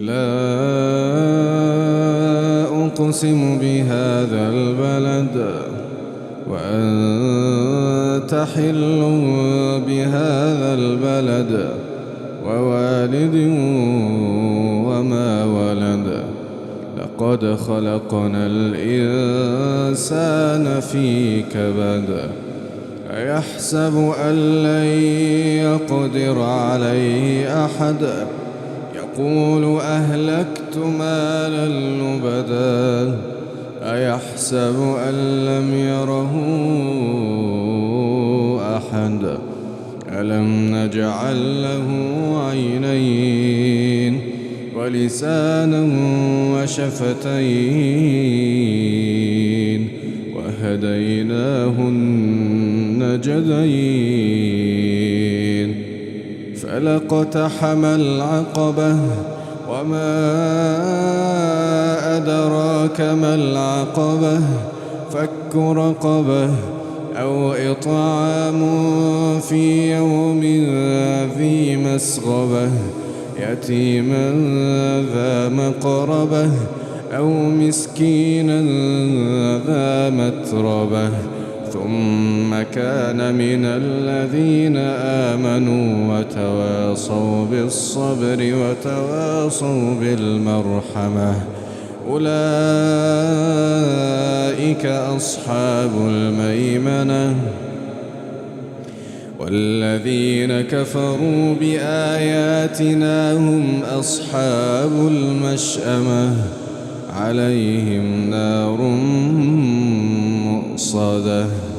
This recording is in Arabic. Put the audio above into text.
لا أقسم بهذا البلد وأنت حل بهذا البلد ووالد وما ولد لقد خلقنا الإنسان في كبد أيحسب أن لن يقدر عليه أحد يقول أهلكت مالا لبدا أيحسب أن لم يره أحد ألم نجعل له عينين ولسانا وشفتين وهديناه النجدين فلاقتحم العقبة وما أدراك ما العقبة فك رقبة أو إطعام في يوم ذي مسغبة يتيما ذا مقربة أو مسكينا ذا متربة ثم كان من الذين آمنوا وتواصوا بالصبر وتواصوا بالمرحمة أولئك أصحاب الميمنة والذين كفروا بآياتنا هم أصحاب المشأمة عليهم نار مؤصدة.